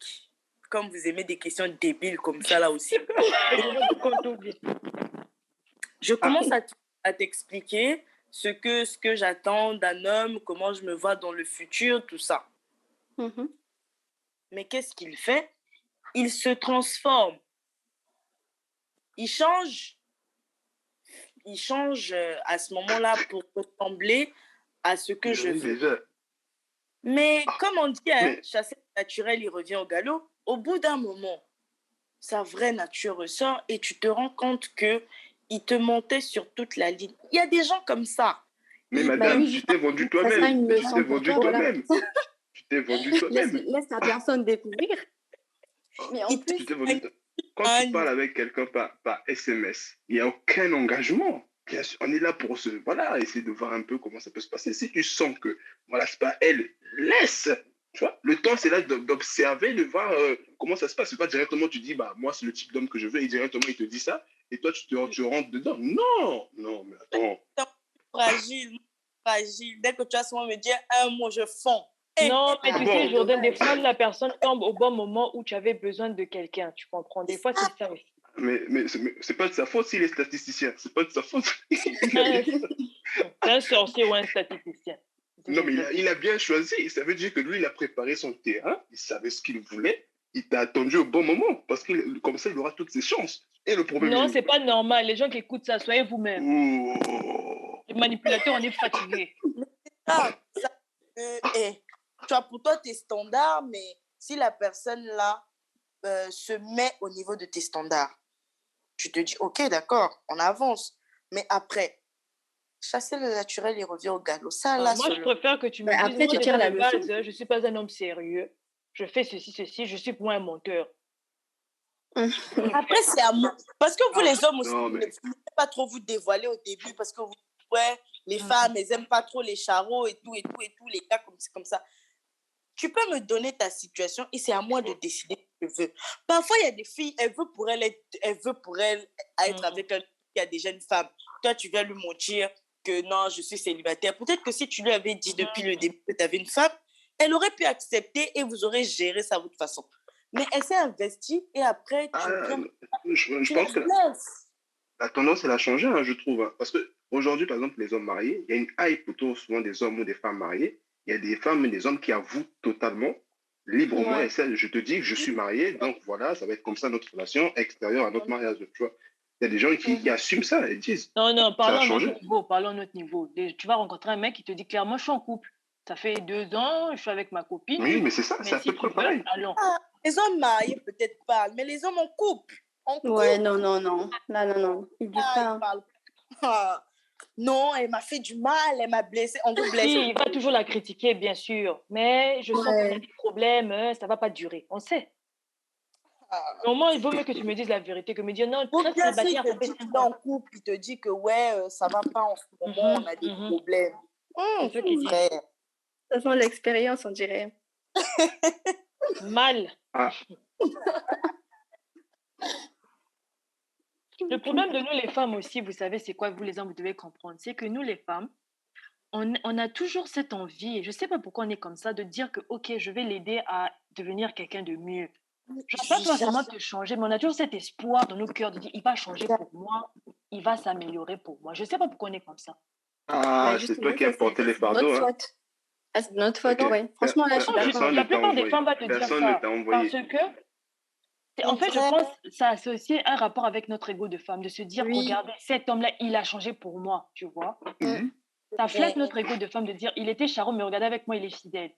Comme vous aimez des questions débiles comme ça, là aussi. Je commence à t'expliquer ce que j'attends d'un homme, comment je me vois dans le futur, tout ça. Mhm. Mais qu'est-ce qu'il fait? Il se transforme. Il change à ce moment-là pour ressembler à ce que je veux. Déjà. Mais comme on dit, hein, Mais chasser le naturel, il revient au galop. Au bout d'un moment, sa vraie nature ressort et tu te rends compte que il te montait sur toute la ligne. Il y a des gens comme ça. Mais Ils Bah madame, oui, tu t'es justement, vendu ça sera toi-même. une Mais tu t'es leçon pour vendu toi, voilà. toi-même. Tu t'es vendu toi-même. Laisse la personne découvrir. Mais en ils te plus, Tu t'es vendu. Quand tu parles avec quelqu'un par SMS, il n'y a aucun engagement. Bien sûr, on est là pour voilà, essayer de voir un peu comment ça peut se passer. Si tu sens que voilà, c'est pas elle, laisse. Tu vois, le temps, c'est là d'observer, de voir comment ça se passe. C'est pas directement, tu dis, bah, moi, c'est le type d'homme que je veux, et directement, il te dit ça, et toi, tu rentres dedans. Non, non, mais attends. fragile, fragile. Dès que tu as ce moment, me dire un mot, je fonds. Non, mais tu sais, Bon. Jordan, des fois, la personne tombe au bon moment où tu avais besoin de quelqu'un. Tu comprends? Des fois, c'est ça aussi. Mais c'est pas de sa faute s'il est statisticien. C'est pas de sa faute. C'est un sorcier ou un statisticien. Non, mais il a bien choisi. Ça veut dire que lui, il a préparé son terrain. Il savait ce qu'il voulait. Il t'a attendu au bon moment. Parce que comme ça, il aura toutes ses chances. Et le problème, Non, c'est pas normal. Les gens qui écoutent ça, soyez vous-même. Oh. Les manipulateurs, on est fatigués. Tu vois, pour toi, tes standards, mais si la personne là se met au niveau de tes standards, tu te dis, ok, d'accord, on avance. Mais après, chasser le naturel et revient au galop. Ça, là, moi, je préfère que tu me dises, après, tu tires la leçon. je ne suis pas un homme sérieux. Je fais ceci, je suis pour un menteur. Après, c'est à moi. Parce que vous, les hommes aussi, vous ne pouvez pas trop vous dévoiler au début parce que vous, les femmes, elles n'aiment pas trop les charros et tout, les gars comme ça. Tu peux me donner ta situation et c'est à moi de décider ce que je veux. Parfois, il y a des filles, elle veut pour elle être avec un qui a déjà une femme. Toi, tu viens lui mentir que non, je suis célibataire. Peut-être que si tu lui avais dit depuis le début que tu avais une femme, elle aurait pu accepter et vous aurez géré ça à votre façon. Mais elle s'est investie et après, je pense que la tendance, elle a changé, hein, je trouve. Hein, parce qu'aujourd'hui, par exemple, les hommes mariés, il y a une hype autour souvent des hommes ou des femmes mariées. Il y a des femmes et des hommes qui avouent totalement, librement, et ça, je te dis que je suis marié, donc voilà, ça va être comme ça notre relation extérieure à notre mariage. Tu vois. Il y a des gens qui assument ça et disent. Non, parlons à notre niveau. Tu vas rencontrer un mec qui te dit clairement, je suis en couple. Ça fait 2 ans, je suis avec ma copine. Oui, mais c'est ça, c'est à peu près pareil. Les hommes mariés, peut-être pas, mais les hommes en couple. Ouais, non. Ils disent pas. Non, elle m'a fait du mal, elle m'a blessée. On vous blesse. Oui, il va toujours la critiquer, bien sûr. Mais je sens qu'il y a des problèmes, ça ne va pas durer. On sait. Au moins, il vaut mieux que tu me dises la vérité, que me dire non, bien sûr, il te dit qu'il est en couple, il te dit que ça ne va pas en ce moment, on a des problèmes. C'est ce qu'il dit. Ça sent l'expérience, on dirait. Mal. Le problème de nous, les femmes aussi, vous savez, c'est quoi, vous les hommes, vous devez comprendre, c'est que nous, les femmes, on a toujours cette envie, et je ne sais pas pourquoi on est comme ça, de dire que, ok, je vais l'aider à devenir quelqu'un de mieux. Je ne vais pas forcément te changer, mais on a toujours cet espoir dans nos cœurs de dire, il va changer pour moi, il va s'améliorer pour moi. Je ne sais pas pourquoi on est comme ça. C'est toi qui as porté les fardeaux. C'est notre faute, oui. Franchement, là, je suis d'accord. La plupart des femmes vont te dire ça, parce que, en fait, je pense que ça associe un rapport avec notre ego de femme, de se dire, regardez, cet homme-là, il a changé pour moi, tu vois. Ça flatte notre ego de femme de dire, il était charron, mais regardez avec moi, il est fidèle.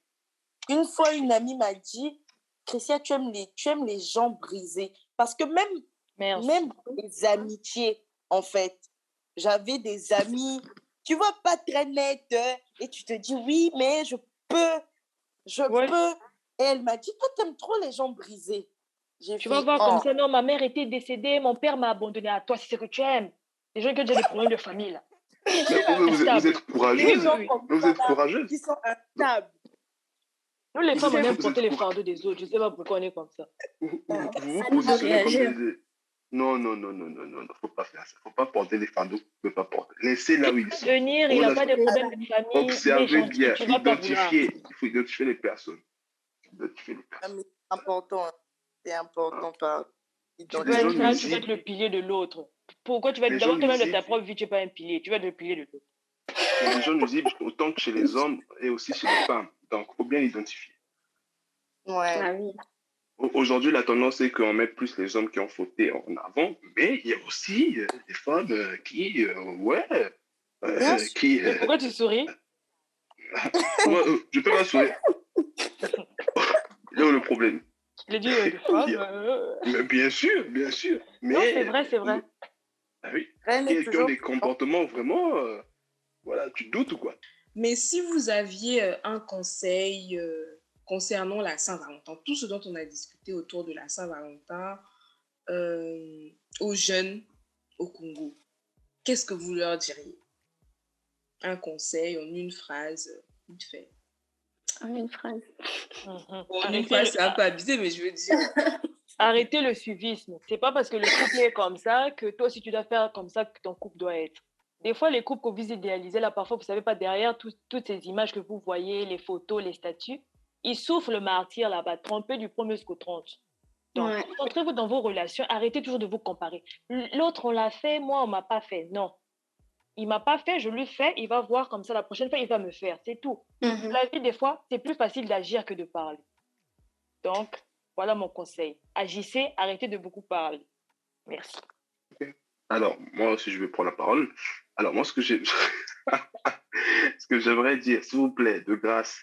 Une fois, une amie m'a dit, Christia, tu aimes les gens brisés. Parce que même les amitiés, en fait, j'avais des amis, tu vois, pas très nettes, et tu te dis, oui, mais je peux. Et elle m'a dit, toi, t'aimes trop les gens brisés. Tu vas voir comme ça, non, ma mère était décédée, mon père m'a abandonné à toi, c'est ce que tu aimes. Les gens qui ont déjà des problèmes de famille, là. Vous êtes courageuse. Vous êtes courageuse. Ils sont instables. Nous, les femmes, on aime porter les fardeaux des autres. Je ne sais pas pourquoi on est comme ça. Vous positionnez comme des... Non. Faut pas faire ça. Faut pas porter les fardeaux que vous ne pouvez pas porter. Laissez là où ils sont. Venir, il n'a pas de problème de famille. Observez bien. Identifier. Il faut identifier les personnes. C'est important. C'est important. Tu vas être le pilier de l'autre. Pourquoi tu vas être d'abord toi-même de ta propre vie, tu n'es pas un pilier. Tu vas être le pilier de l'autre. Les gens nuisibles autant que chez les hommes et aussi chez les femmes. Donc, il faut bien l'identifier. Aujourd'hui, la tendance est qu'on met plus les hommes qui ont fauté en avant, mais il y a aussi des femmes qui, Pourquoi tu souris? Moi, je peux pas sourire. Là où le problème. Il a dit des femmes. Mais bien sûr. Mais, non, c'est vrai. Oui. Qui ont des comportements vraiment... tu doutes ou quoi? Mais si vous aviez un conseil concernant la Saint-Valentin, tout ce dont on a discuté autour de la Saint-Valentin aux jeunes au Congo, qu'est-ce que vous leur diriez? Un conseil en une phrase, vite fait. En une phrase. En une phrase, c'est un peu abusé, mais je veux dire... Arrêtez le suivisme. C'est pas parce que le couple est comme ça que toi aussi tu dois faire comme ça que ton couple doit être. Des fois, les couples que vous idéalisez, là, parfois, vous savez pas, derrière toutes ces images que vous voyez, les photos, les statuts, ils souffrent le martyre là-bas, trompés du premier jusqu'au 30. Donc, Ouais. concentrez-vous dans vos relations. Arrêtez toujours de vous comparer. L'autre, on l'a fait, moi, on m'a pas fait. Non. Il m'a pas fait, je lui fais, il va voir comme ça la prochaine fois, il va me faire. C'est tout. Mhm. La vie, des fois, c'est plus facile d'agir que de parler. Donc, voilà mon conseil. Agissez, arrêtez de beaucoup parler. Merci. Alors, moi aussi, je vais prendre la parole. Alors, moi, ce que ce que j'aimerais dire, s'il vous plaît, de grâce,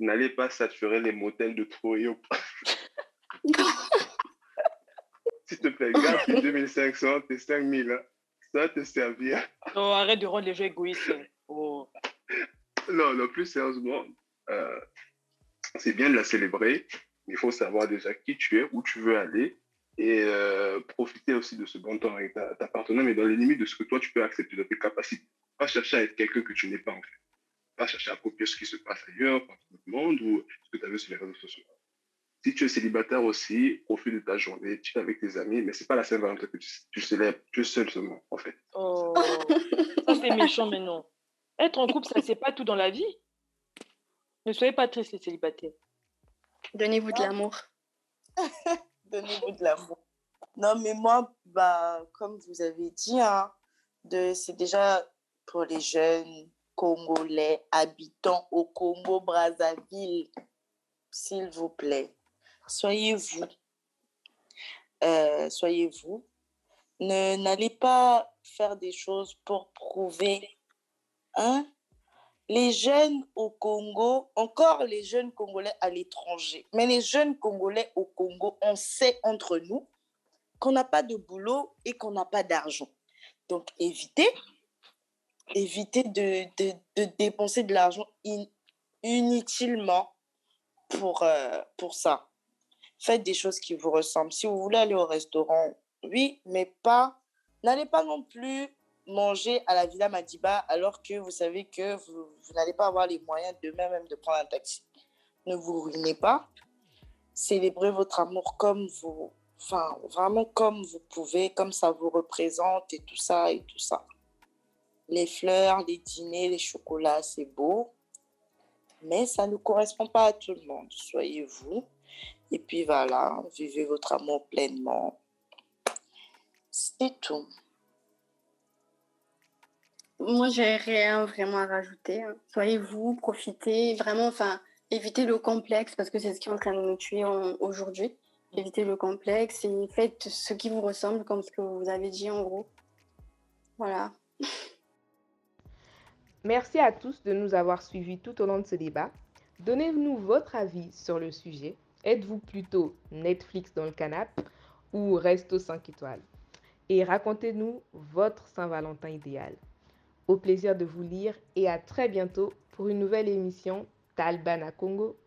n'allez pas saturer les motels de Troyo. S'il te plaît, garde tes 2500, tes 5000, hein. Ça va te servir. Non, arrête de rendre les gens égoïstes. Oh. Non, non, plus sérieusement, euh, c'est bien de la célébrer, mais il faut savoir déjà qui tu es, où tu veux aller, et profiter aussi de ce bon temps avec ta partenaire, mais dans les limites de ce que toi, tu peux accepter de tes capacités. Pas chercher à être quelqu'un que tu n'es pas, en fait. Pas chercher à copier ce qui se passe ailleurs, par tout le monde, ou ce que tu as vu sur les réseaux sociaux. Si tu es célibataire aussi, profite de ta journée, tu es avec tes amis, mais c'est pas la Saint-Valentin que tu célèbres, tu es seul seulement, en fait. Oh. Ça, c'est méchant, mais non. Être en couple, ça, c'est pas tout dans la vie. Ne soyez pas tristes, les célibataires. Donnez-vous de l'amour. Donnez-vous de l'amour. Non, mais moi, bah, comme vous avez dit, hein, c'est déjà pour les jeunes Congolais habitant au Congo-Brazzaville, s'il vous plaît, soyez-vous. Soyez-vous. N'allez pas faire des choses pour prouver. Hein? Les jeunes au Congo, encore les jeunes Congolais à l'étranger, mais les jeunes Congolais au Congo, on sait entre nous qu'on n'a pas de boulot et qu'on n'a pas d'argent. Donc, évitez de dépenser de l'argent inutilement pour ça. Faites des choses qui vous ressemblent. Si vous voulez aller au restaurant, oui, mais n'allez pas non plus manger à la Villa Madiba alors que vous savez que vous n'allez pas avoir les moyens demain même de prendre un taxi. Ne vous ruinez pas. Célébrez votre amour vraiment comme vous pouvez, comme ça vous représente et tout ça et tout ça. Les fleurs, les dîners, les chocolats, c'est beau, mais ça ne correspond pas à tout le monde. Soyez vous. Et puis voilà, vivez votre amour pleinement. C'est tout. Moi, j'ai rien vraiment à rajouter. Hein. Soyez-vous, profitez, vraiment, évitez le complexe parce que c'est ce qui est en train de nous tuer aujourd'hui. Évitez le complexe et faites ce qui vous ressemble comme ce que vous avez dit en gros. Voilà. Merci à tous de nous avoir suivis tout au long de ce débat. Donnez-nous votre avis sur le sujet. Êtes-vous plutôt Netflix dans le canapé ou Resto 5 étoiles? Et racontez-nous votre Saint-Valentin idéal. Au plaisir de vous lire et à très bientôt pour une nouvelle émission Talbana Congo.